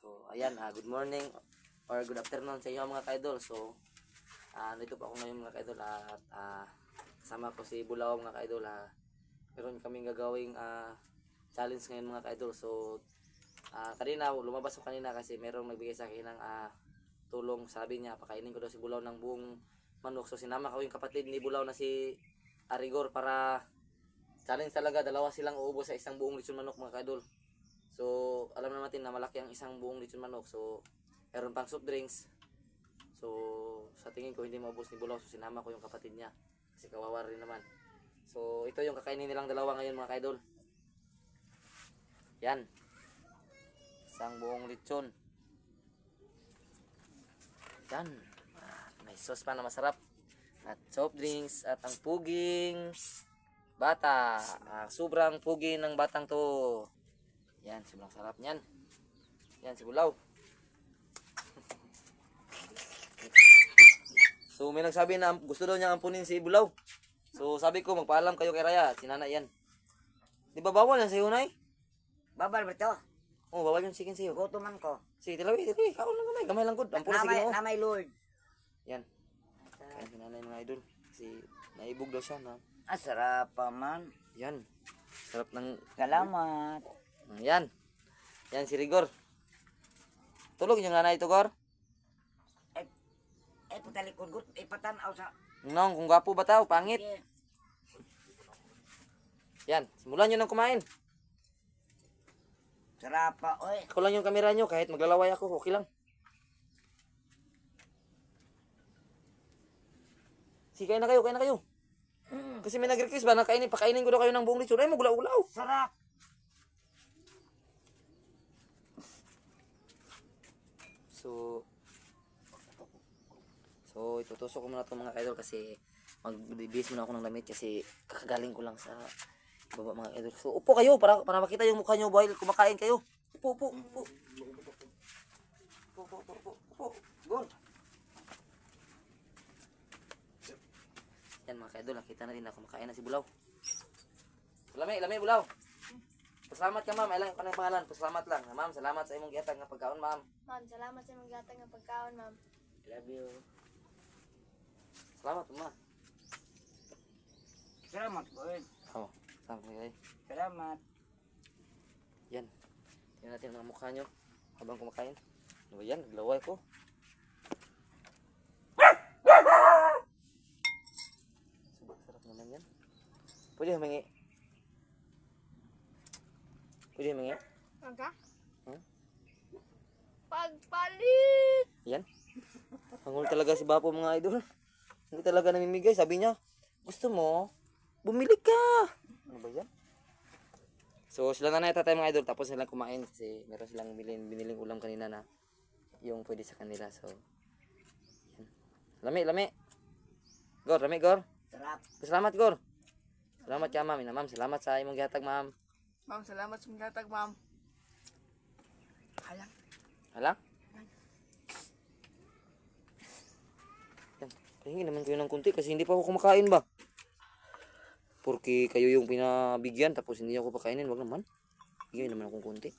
So, ayan, good morning or good afternoon sa inyo mga ka-idol. So, nandito po ako ngayon mga ka-idol at kasama ko si Bulaw mga ka-idol. Meron kaming gagawing challenge ngayon mga ka-idol. So, kanina, lumabas ko kanina kasi merong nagbigay sa akin ng tulong. Sabi niya, pakainin ko daw si Bulaw ng buong manok. So, sinama ko yung kapatid ni Bulaw na si Arigor para challenge talaga. Dalawa silang uubos sa isang buong lechon manok mga ka-idol. So, alam natin na malaki ang isang buong lechon manok. So, meron pang soft drinks. So, sa tingin ko hindi maubos ni Bulaw. So, sinama ko yung kapatid niya. Kasi kawawa rin naman. So, ito yung kakainin nilang dalawa ngayon mga ka-idol. Yan. Isang buong lechon. Yan. May sauce pa na masarap. At soft drinks. At ang puging bata. Sobrang pugi ng batang to. Yan, sobrang sarap niyan. Yan, si Bulaw. So, may nagsabi na gusto daw niya ampunin si Bulaw. So, sabi ko, magpaalam kayo kay Raya. Si Nanay yan. Di ba bawal yan sa'yo, Nay? Babal ba ito? Oo, bawal yung chicken sa'yo. Gutuman ko. Sige, tilawi. Kaon lang gamay. Gamay lang good. Ampunin si Ginoo. Namay Lord. Yan. Yan, si Nanay mga idol. Kasi naibog daw siya na. Sarap pa man. Yan. Sarap ng... Salamat. Yan. Yan si Rigor. Tulog yung nanay ito, Gor. Patalikod gut. Patanaw sa... Nong, kung gwapo ba tao, pangit. Okay. Yan, simulan nyo nang kumain. Sarap pa, oy. Ako lang yung kamera nyo, kahit maglalaway ako, okay lang. Sige, kain na kayo. Kasi may nag-request ba, pakainin ko daw kayo ng buong lechon. Ay, magulaw-ulaw. Sarap. So itutusok ko muna ito mga idol kasi mag-base muna ako ng lamit kasi kakagaling ko lang sa baba mga idol. So upo kayo para makita yung mukha nyo while kumakain kayo. Upo. Go. Yan mga idol, nakita na rin na kumakain na si Bulaw. Lami Bulaw. Pasalamat ka ma'am, ilang kanang pangalan, pasalamat lang. Ma'am, salamat sa imong gihatag nga pagkaon ma'am. Ma'am, salamat sa imong gihatag nga pagkaon, ma'am. Love you. Salamat ma. Salamat, oy. Salamat kayo. Salamat. Yan. Tingnan natin ang mukha nyo habang kumakain. Ano ba yan? Naglaway ko. Sarap naman yan. Pwede humingi. Magka? Pagpalit! Yan. Hangul talaga si Bapo mga idol. Hindi talaga namimigay. Sabi niya, gusto mo, bumili ka. Ano ba yan? So sila na tatay mga idol. Tapos silang kumain kasi meron silang biniling ulam kanina na yung pwede sa kanila. So, yan. Lami. Gor. Sarap. Salamat, Gor. Salamat ka, ma'am. Ma'am, salamat sa imong gihatag, ma'am. Ma'am, salamat sa imong gihatag, ma'am. Hala? Yan. Pahingi naman kayo ng kunti kasi hindi pa ako kumakain ba? Porque kayo yung pinabigyan tapos hindi ako pakainin. Wag naman. Bigyan naman akong kunti.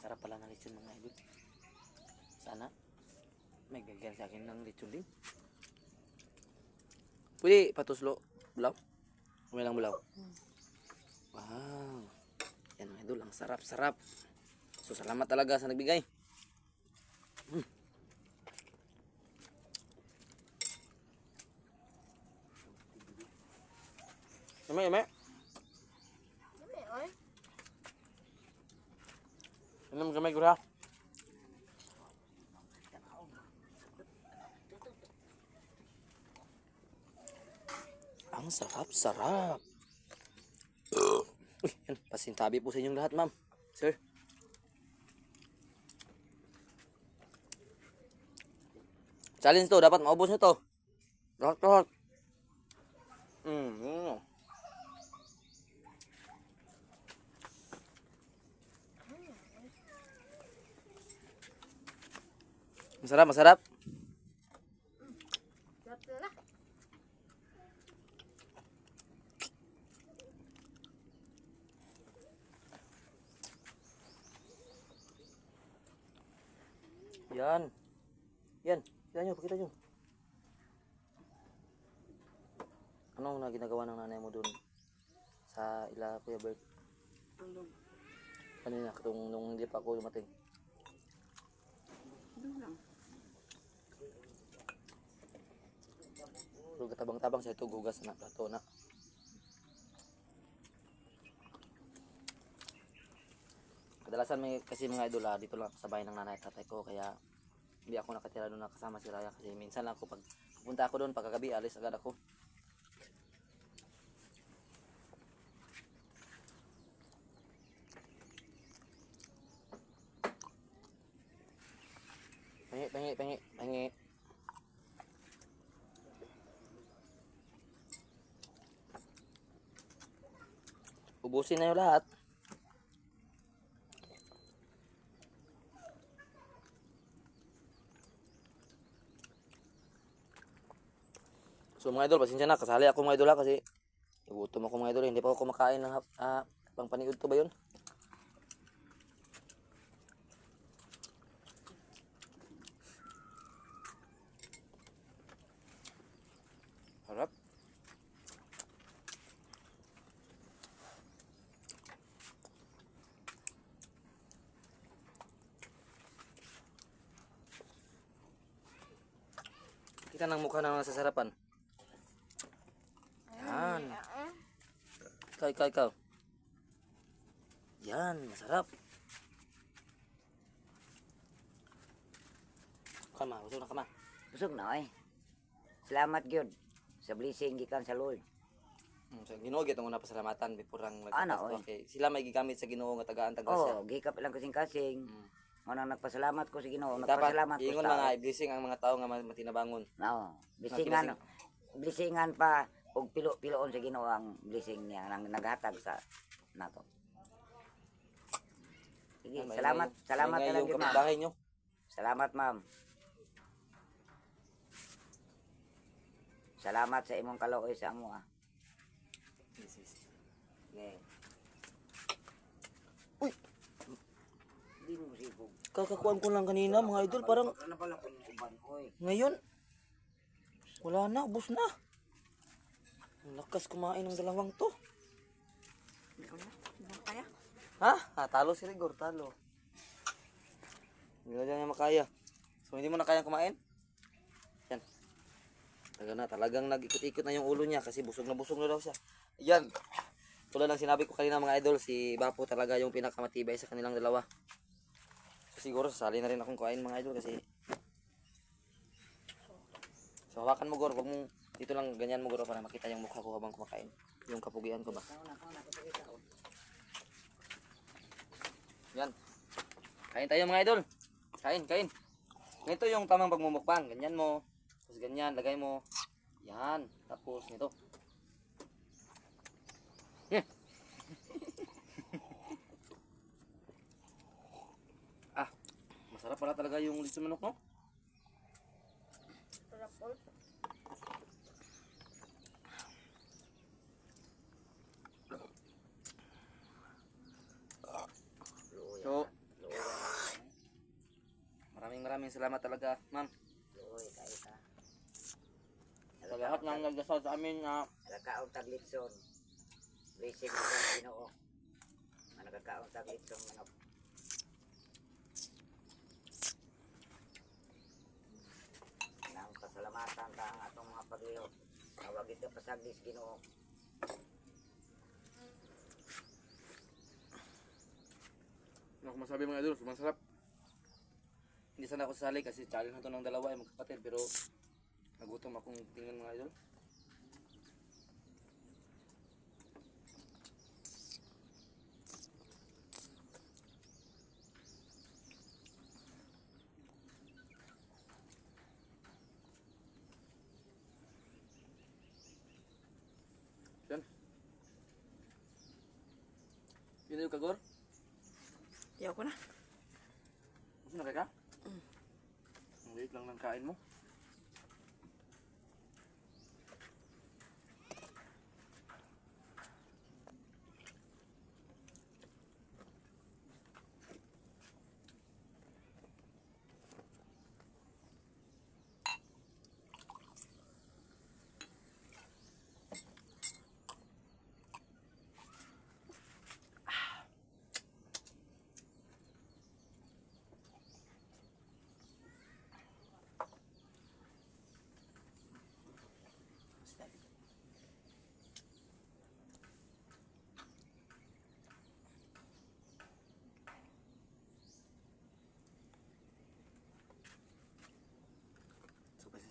Sarap pala ng lechon mga idol. Sana may bigyan sa akin ng lechon din. Pwede patuslo. Bulaw? May lang bulaw. Wow. Yan mga idol. Ang sarap. So salamat talaga sa nagbigay. Yame. Dami, oy. Ano gamay gura? Ang sarap. Uy, yan. Pasintabi po sa inyong lahat, ma'am. Sir. Challenge to. Dapat maubos nyo to. Lahat. Masarap. Sarap Tara. Yan. Yan. Kita nyo, pakita nyo. Anong na ginagawa ng nanay mo dun sa ila Kuya Bert? Tulog. Kanina, nung hindi pa ako dumating. Doon lang. Pero katabang-tabang sa ito, gugas na plato na. Kadalasan may kasi mga idol dito lang ako sa bahay ng nanay at tatay ko, kaya hindi ako nakatira doon nakasama si Raya kasi minsan lang ako pag pupunta ako doon pagkagabi alis agad ako. Pengi. Ubusin na yung lahat. So mga idol, pasensya na, kasali ako mga idol kasi nagutom ako mga idol, hindi pa ako kumakain ng pangpaniud to ba yun? Harap. Kita ng mukha ng nasasarapan. Yan. Ikaw. Yan, masarap. Kama, busog na kama. Busog na eh. Salamat gyud sa blessing gikan sa Lord. So, Ginoo gyud ang una pasalamatan before ang Ana, nagpapasto. oy. Okay, sila may gigamit sa Ginoo nga tagaan tagasya. Oh, gikap lang kasing-kasing. Nang nagpasalamat ko sa Ginoo, Dapat nagpasalamat ko ingon sa mga blessing ang mga tao nga matinabangon. Oo. Blessingan pa og pilo-piloon sa Ginoo ang blessing niya nang naghatag sa nato. Sige, Yan, salamat na lang yung gyud, ma'am. kapitbahay nyo. Salamat, ma'am. Salamat sa imong kaluoy sa amo ah. Okay. Uy! Di mo sipog. Kakakuan ko lang kanina mga idol, parang Ano pala kung uban, oy. ngayon wala na, ubos na. Ang lakas kumain ng dalawang to. Kaya? Ha? Talo si Rigor, talo. Hindi na niya makaya. So hindi mo na kayang kumain? Yan. Talagang nag-ikot-ikot na yung ulo niya kasi busog na daw siya. Yan. Tulad ng sinabi ko kanina mga idol, si Bapo talaga yung pinakamatibay sa kanilang dalawa. So siguro sasali na rin akong kumain mga idol kasi so hawakan mo Gor, wag mong dito lang ganyan mo Gor para makita yung mukha ko habang kumakain. Yung kapugian ko ba? Yan. Kain tayo mga idol. Kain. Ito yung tamang pagmumukbang. Ganyan mo. Tapos ganyan, lagay mo. Yan. Tapos nito. Masarap pala talaga yung litso manok, no? Sarap po. So, maraming salamat talaga, ma'am. Luoy kayo ta. Sa lahat ng nagdasal sa amin na Nagkaon tag litson. Blessing ko sa Ginoo. Nagkaon tag litson manok. Nang pasalamatan ka ang atong mga paglihok. Nawagit ka pasaglis Ginoo. ano ko masabi mga idol, sumasarap. Hindi sana ako sasali kasi challenge na to ng dalawa ay magkapatid pero nagutom akong tingnan mga idol. Yan. Yun yung kagor? Yaw ko na. Gusto na ka? Ang liit lang ng kain mo.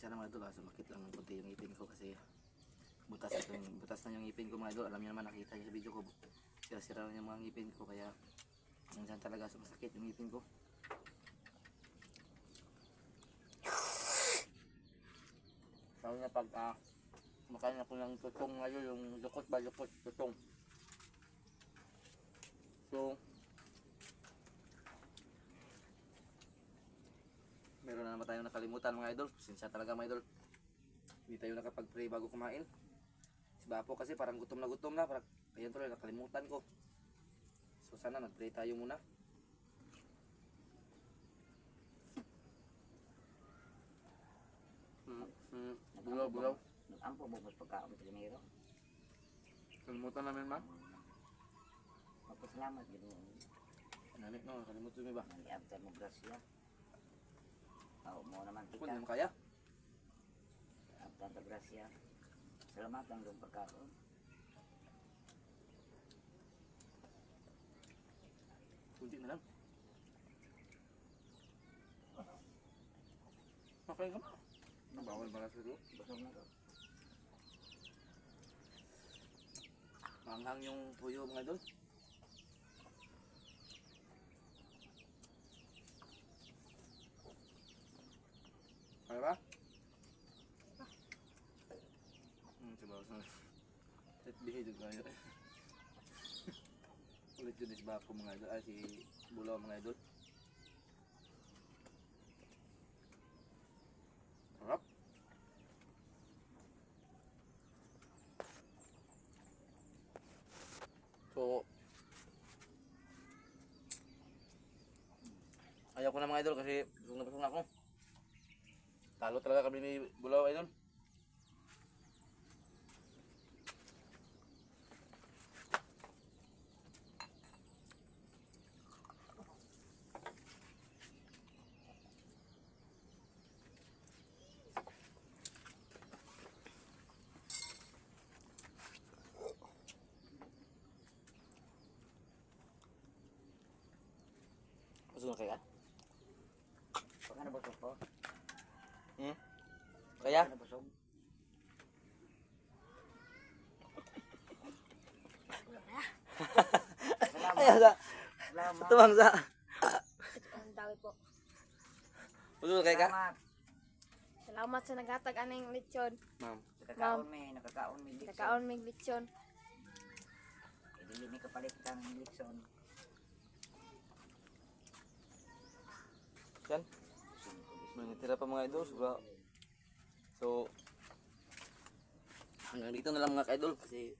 pasensya na mga idol, sumakit lang ng konti yung ngipin ko kasi butas na yung ngipin ko mga idol. Alam niyo naman, nakita niyo sa video ko, sira-sira na yung mga ngipin ko, kaya minsan talaga sumasakit yung ngipin ko. Lalo na pag kumakain ako ng tutong ngayon, yung lukot, tutong. So, meron na naman tayong nakalimutan mga idol. Pasensya talaga mga idol. Hindi tayo nakapag-pray bago kumain. Si Bapo kasi parang gutom na. Parang, ayun tuloy, nakalimutan ko. So sana nag-pray tayo muna. Bulaw. Nag-ampo mo mas pagkaon sa Giniro. Kalimutan namin ma. Magpasalamat gid mo. Nani no, nakalimutan mo ba? Nag-after mo grasya. Mo naman Kung kita. hindi mo kaya. After sa grasya. Salamat ang iyong pagkaon. Kunti na lang. Okay ka ma. Bawal ba sa ito? Busog na to. Manghang yung tuyo mga idol. Kaya ba? Coba usah. Let bihid juga ya. Ulit yun si Bako mga idol. Si Bulaw mga idol. Harap. So, ayaw ko na mga idol kasi busog na ako. Talo talaga kami ni Bulaw idol. Busog na kaya? Pag ano busog po? Kaya? Ano busog? Ayaw sa. Salamat. Tuwang sa. Ang dami po. Busog na kaya ka? Salamat. Salamat sa naghatag aning lechon. Ma'am. Nakakaon may Dixon. Nakaon mig lechon. Dili ni kapalit kang Dixon. Yan. Manitira pa mga idol. So, hanggang dito na lang mga ka-idol kasi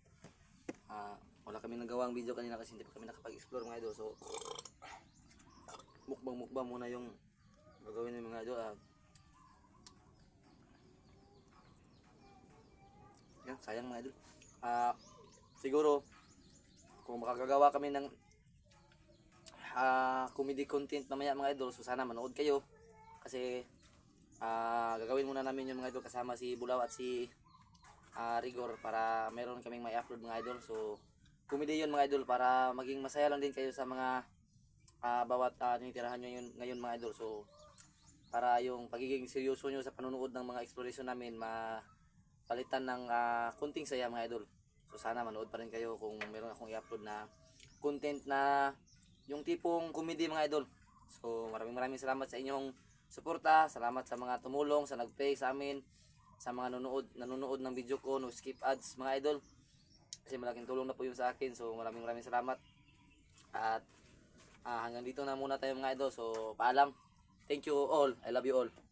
wala kami nagawang video kanina kasi hindi pa kami nakapag-explore mga idol. So, mukbang muna yung gagawin ng mga idol. Yan, sayang mga idol. Siguro, kung makagagawa kami ng comedy content mamaya mga idol, so sana manood kayo kasi gagawin muna namin yung mga idol kasama si Bulaw at si Rigor para meron kaming may upload mga idol. So comedy yun mga idol para maging masaya lang din kayo sa mga bawat tinitirahan nyo yun, ngayon mga idol. So para yung pagiging seryoso nyo sa panunood ng mga exploration namin palitan ng kunting saya mga idol. So sana manood pa rin kayo kung meron akong i-upload na content na yung tipong comedy mga idol. So maraming salamat sa inyong suporta. Salamat sa mga tumulong, sa nag-pray sa amin, sa mga nanonood ng video ko, no skip ads mga idol. Kasi malaking tulong na po yun sa akin. So maraming salamat. At hanggang dito na muna tayo mga idol. So paalam. Thank you all. I love you all.